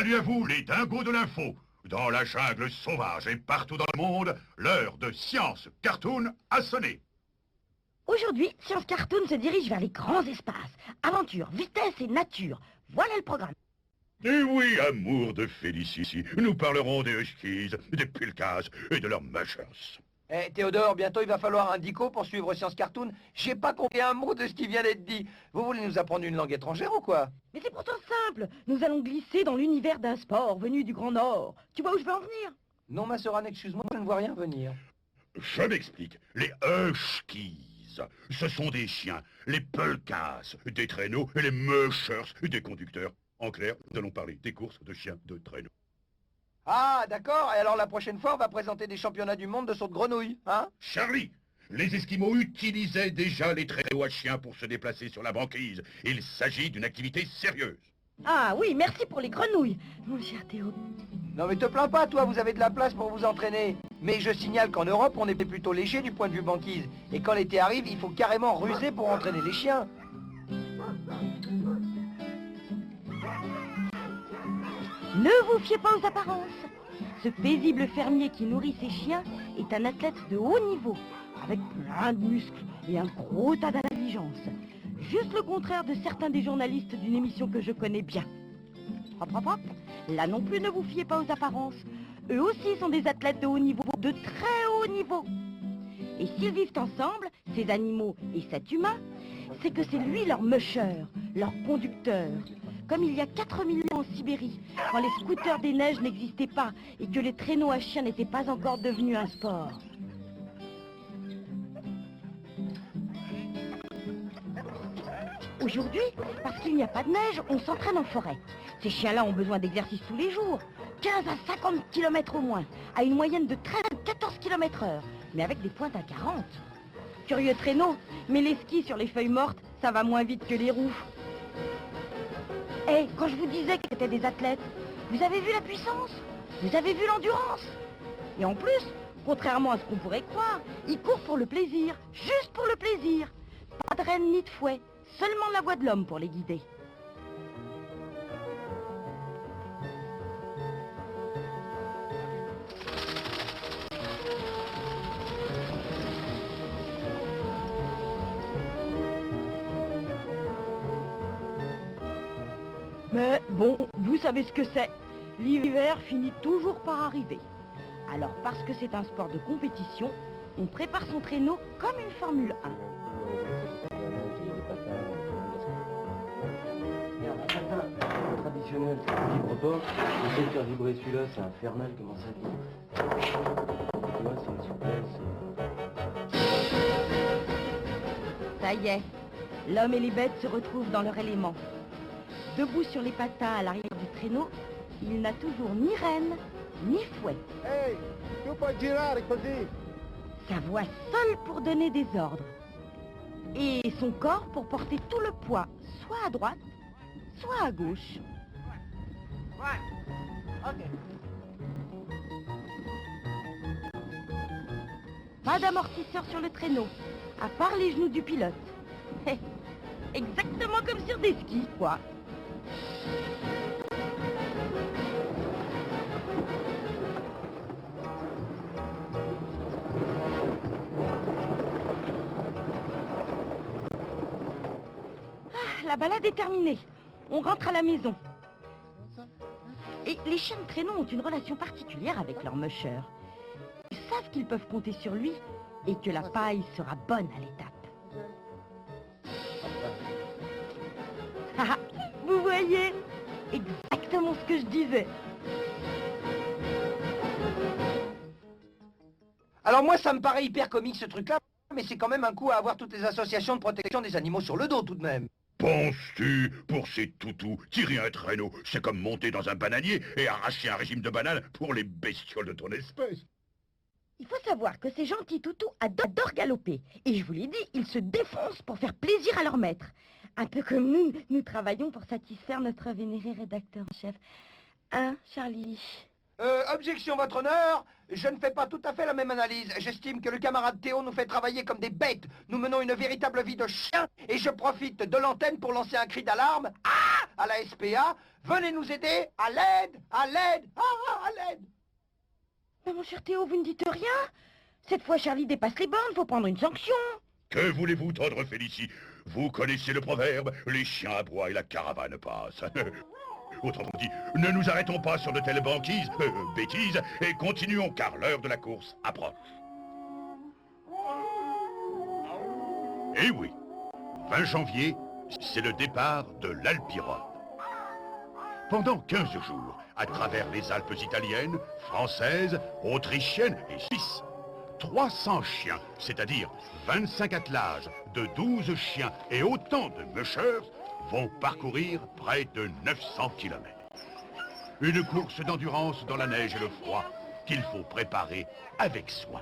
Salut à vous, les dingos de l'info. Dans la jungle sauvage et partout dans le monde, l'heure de Science Cartoon a sonné. Aujourd'hui, Science Cartoon se dirige vers les grands espaces. Aventure, vitesse et nature. Voilà le programme. Et oui, amour de Félicie, nous parlerons des Huskies, des Pulcas et de leurs Mushers. Eh, Théodore, bientôt il va falloir un dico pour suivre Science Cartoon. J'ai pas compris un mot de ce qui vient d'être dit. Vous voulez nous apprendre une langue étrangère ou quoi? Mais c'est pourtant simple. Nous allons glisser dans l'univers d'un sport venu du Grand Nord. Tu vois où je veux en venir? Non, ma sœur Anne, excuse-moi, je ne vois rien venir. Je m'explique. Les Huskies, ce sont des chiens. Les Pulcas, des traîneaux. Et les Mushers, des conducteurs. En clair, nous allons parler des courses de chiens de traîneau. Ah, d'accord, et alors la prochaine fois, on va présenter des championnats du monde de saut de grenouille, hein? Charlie, les Esquimaux utilisaient déjà les traîneaux à chiens pour se déplacer sur la banquise. Il s'agit d'une activité sérieuse. Ah oui, merci pour les grenouilles, mon cher Théo. Non mais te plains pas, toi, vous avez de la place pour vous entraîner. Mais je signale qu'en Europe, on est plutôt léger du point de vue banquise. Et quand l'été arrive, il faut carrément ruser pour entraîner les chiens. Ne vous fiez pas aux apparences. Ce paisible fermier qui nourrit ses chiens est un athlète de haut niveau, avec plein de muscles et un gros tas d'intelligence. Juste le contraire de certains des journalistes d'une émission que je connais bien. Hop, hop, hop. Là non plus, ne vous fiez pas aux apparences. Eux aussi sont des athlètes de haut niveau, de très haut niveau. Et s'ils vivent ensemble, ces animaux et cet humain, c'est que c'est lui leur musher, leur conducteur. Comme il y a 4000 ans en Sibérie, quand les scooters des neiges n'existaient pas et que les traîneaux à chiens n'étaient pas encore devenus un sport. Aujourd'hui, parce qu'il n'y a pas de neige, on s'entraîne en forêt. Ces chiens-là ont besoin d'exercice tous les jours, 15 à 50 km au moins, à une moyenne de 13 à 14 km/h, mais avec des pointes à 40. Curieux traîneau, mais les skis sur les feuilles mortes, ça va moins vite que les roues. Eh, quand je vous disais qu'ils étaient des athlètes, vous avez vu la puissance? Vous avez vu l'endurance? Et en plus, contrairement à ce qu'on pourrait croire, ils courent pour le plaisir, juste pour le plaisir. Pas de rêne ni de fouet, seulement la voix de l'homme pour les guider. Mais bon, vous savez ce que c'est. L'hiver finit toujours par arriver. Alors parce que c'est un sport de compétition, on prépare son traîneau comme une Formule 1. Traditionnel, ça ne vibre pas. J'essaie de faire vibrer celui-là, c'est infernal, comment ça vibre. Tu vois, c'est une souplesse. Ça y est, l'homme et les bêtes se retrouvent dans leur élément. Debout sur les patins à l'arrière du traîneau, il n'a toujours ni rêne, ni fouet. Hey, tu peux girare così. Sa voix seule pour donner des ordres. Et son corps pour porter tout le poids, soit à droite, soit à gauche. Ouais. Ok. Pas d'amortisseur sur le traîneau, à part les genoux du pilote. Exactement comme sur des skis, quoi. La balade est terminée. On rentre à la maison. Et les chiens de traîneau ont une relation particulière avec leur musher. Ils savent qu'ils peuvent compter sur lui et que la paille sera bonne à l'étape. Ah, vous voyez, exactement ce que je disais. Alors moi, ça me paraît hyper comique ce truc-là, mais c'est quand même un coup à avoir toutes les associations de protection des animaux sur le dos tout de même. Penses-tu, pour ces toutous, tirer un traîneau, c'est comme monter dans un bananier et arracher un régime de bananes pour les bestioles de ton espèce? Il faut savoir que ces gentils toutous adorent galoper. Et je vous l'ai dit, ils se défoncent pour faire plaisir à leur maître. Un peu comme nous travaillons pour satisfaire notre vénéré rédacteur en chef. Hein, Charlie? Objection, votre honneur. Je ne fais pas tout à fait la même analyse. J'estime que le camarade Théo nous fait travailler comme des bêtes. Nous menons une véritable vie de chien et je profite de l'antenne pour lancer un cri d'alarme. À la SPA. Venez nous aider. À l'aide, à l'aide, à l'aide. Mais mon cher Théo, vous ne dites rien. Cette fois, Charlie dépasse les bornes, faut prendre une sanction. Que voulez-vous, tendre Félicie? Vous connaissez le proverbe, les chiens aboient et la caravane passe. Autrement dit, ne nous arrêtons pas sur de telles bêtises, et continuons car l'heure de la course approche. Eh oui, 20 janvier, c'est le départ de l'Alpirode. Pendant 15 jours, à travers les Alpes italiennes, françaises, autrichiennes et suisses, 300 chiens, c'est-à-dire 25 attelages de 12 chiens et autant de mushers, vont parcourir près de 900 km. Une course d'endurance dans la neige et le froid qu'il faut préparer avec soin.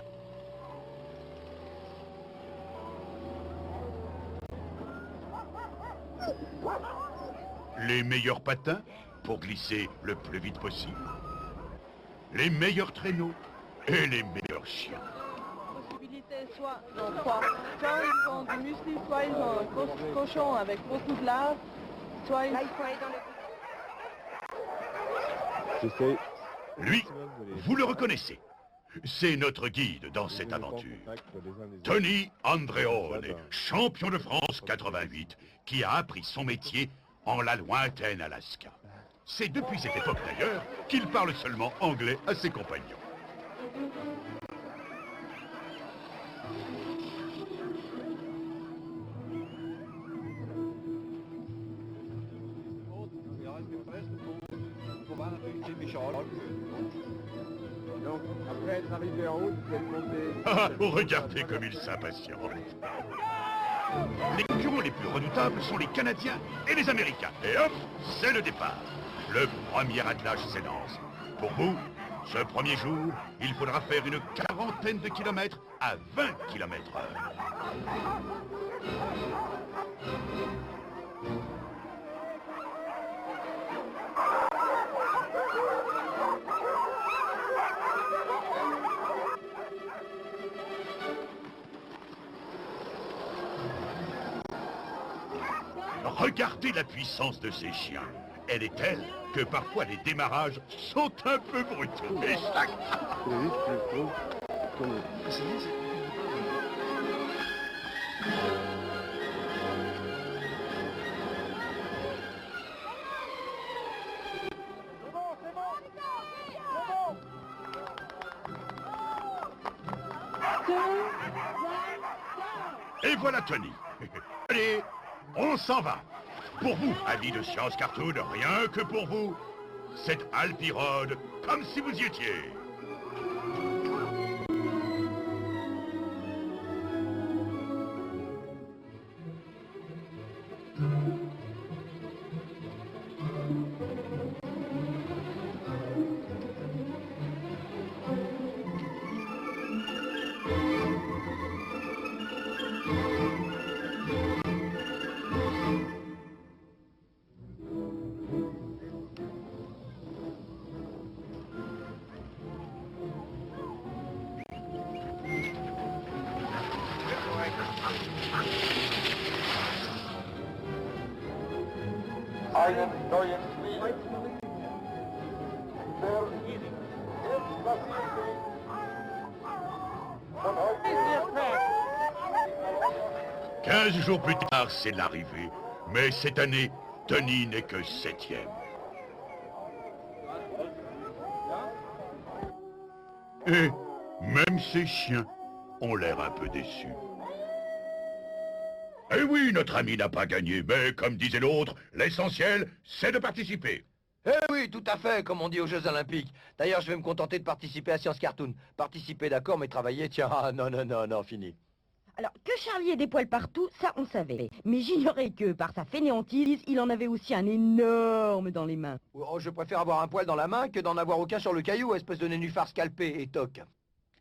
Les meilleurs patins pour glisser le plus vite possible. Les meilleurs traîneaux et les meilleurs chiens. Soit ils ont trois. Soit ils ont du muesli, soit ils ont un cochon avec beaucoup de lave, soit ils... Là, il faut aller dans le... Lui, vous le reconnaissez. C'est notre guide dans cette aventure. Tony Andreone, champion de France 88, qui a appris son métier en la lointaine Alaska. C'est depuis cette époque d'ailleurs qu'il parle seulement anglais à ses compagnons. Ah, regardez comme il s'impatiente. Les concurrents les plus redoutables sont les Canadiens et les Américains. Et hop, c'est le départ. Le premier attelage s'élance. Pour vous, ce premier jour, il faudra faire une quarantaine de kilomètres à 20 km/h. Regardez la puissance de ces chiens. Elle est telle que parfois les démarrages sont un peu brutaux. Et chaque... Et voilà Tony. Allez, on s'en va. Pour vous, amis de Science Cartoon, rien que pour vous, cette Alpirode, comme si vous y étiez. « 15 jours plus tard, c'est l'arrivée. Mais cette année, Tony n'est que 7e. Et même ces chiens ont l'air un peu déçus. Eh oui, notre ami n'a pas gagné, mais comme disait l'autre, l'essentiel, c'est de participer. Eh oui, tout à fait, comme on dit aux Jeux Olympiques. D'ailleurs, je vais me contenter de participer à Science Cartoon. Participer, d'accord, mais travailler, tiens, ah, non, fini. Alors, que Charlie ait des poils partout, ça on savait. Mais j'ignorais que, par sa fainéantise, il en avait aussi un énorme dans les mains. Oh, je préfère avoir un poil dans la main que d'en avoir aucun sur le caillou, espèce de nénuphar scalpé et toc.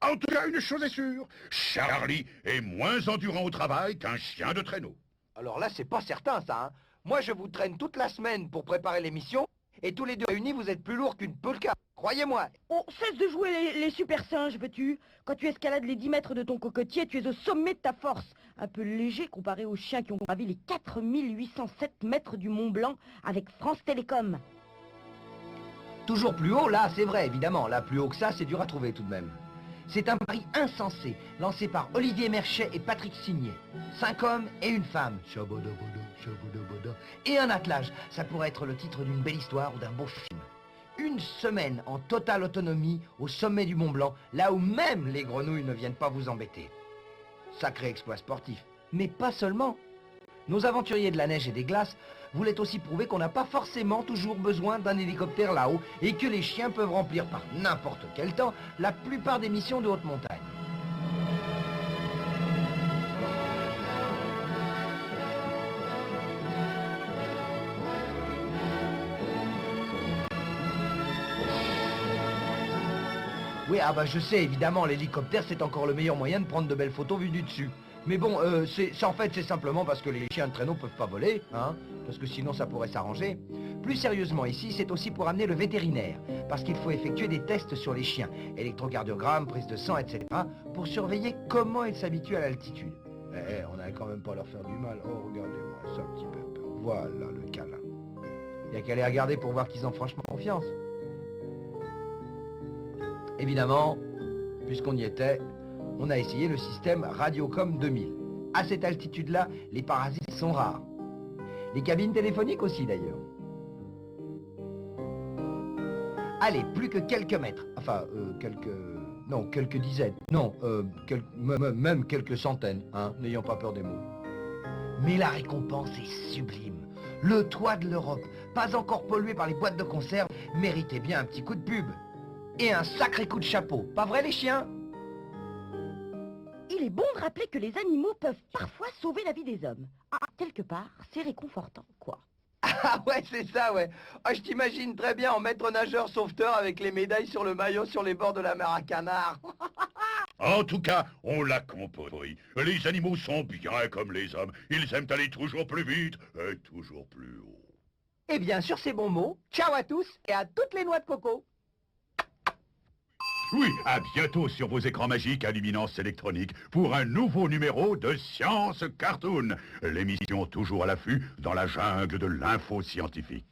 En tout cas, une chose est sûre, Charlie est moins endurant au travail qu'un chien de traîneau. Alors là, c'est pas certain, ça, hein. Moi, je vous traîne toute la semaine pour préparer l'émission, et tous les deux réunis, vous êtes plus lourds qu'une polka. croyez-moi. Oh, cesse de jouer les super singes, veux-tu? Quand tu escalades les 10 mètres de ton cocotier, tu es au sommet de ta force. Un peu léger comparé aux chiens qui ont gravi les 4807 mètres du Mont Blanc avec France Télécom. Toujours plus haut, là, c'est vrai, évidemment. Là, plus haut que ça, c'est dur à trouver tout de même. C'est un pari insensé, lancé par Olivier Merchet et Patrick Signet. 5 hommes et une femme. Chabodobodo, chabodobodo. Et un attelage. Ça pourrait être le titre d'une belle histoire ou d'un beau film. Une semaine en totale autonomie au sommet du Mont Blanc, là où même les grenouilles ne viennent pas vous embêter. Sacré exploit sportif. Mais pas seulement. Nos aventuriers de la neige et des glaces voulaient aussi prouver qu'on n'a pas forcément toujours besoin d'un hélicoptère là-haut et que les chiens peuvent remplir par n'importe quel temps la plupart des missions de haute montagne. Oui, ah bah je sais, évidemment, l'hélicoptère c'est encore le meilleur moyen de prendre de belles photos vues du dessus. Mais bon, en fait, c'est simplement parce que les chiens de traîneau peuvent pas voler, hein, parce que sinon ça pourrait s'arranger. Plus sérieusement ici, c'est aussi pour amener le vétérinaire, parce qu'il faut effectuer des tests sur les chiens, électrocardiogramme, prise de sang, etc., pour surveiller comment ils s'habituent à l'altitude. On n'allait quand même pas leur faire du mal. Oh, regardez-moi ça, petit peu. Voilà le câlin. Il n'y a qu'à les regarder pour voir qu'ils ont franchement confiance. Évidemment, puisqu'on y était, on a essayé le système Radiocom 2000. À cette altitude-là, les parasites sont rares. Les cabines téléphoniques aussi, d'ailleurs. Allez, plus que quelques mètres. Enfin, quelques dizaines. Non, même quelques centaines, hein, n'ayant pas peur des mots. Mais la récompense est sublime. Le toit de l'Europe, pas encore pollué par les boîtes de conserve, méritait bien un petit coup de pub. Et un sacré coup de chapeau. Pas vrai, les chiens? Il est bon de rappeler que les animaux peuvent parfois sauver la vie des hommes. Ah, quelque part, c'est réconfortant, quoi. Ah ouais, c'est ça, ouais. Ah, je t'imagine très bien en maître nageur sauveteur avec les médailles sur le maillot sur les bords de la mer à canard. En tout cas, on l'a compris. Les animaux sont bien comme les hommes. Ils aiment aller toujours plus vite et toujours plus haut. Eh bien, sur ces bons mots, ciao à tous et à toutes les noix de coco. Oui, à bientôt sur vos écrans magiques à luminance électronique pour un nouveau numéro de Science Cartoon, l'émission toujours à l'affût dans la jungle de l'info scientifique.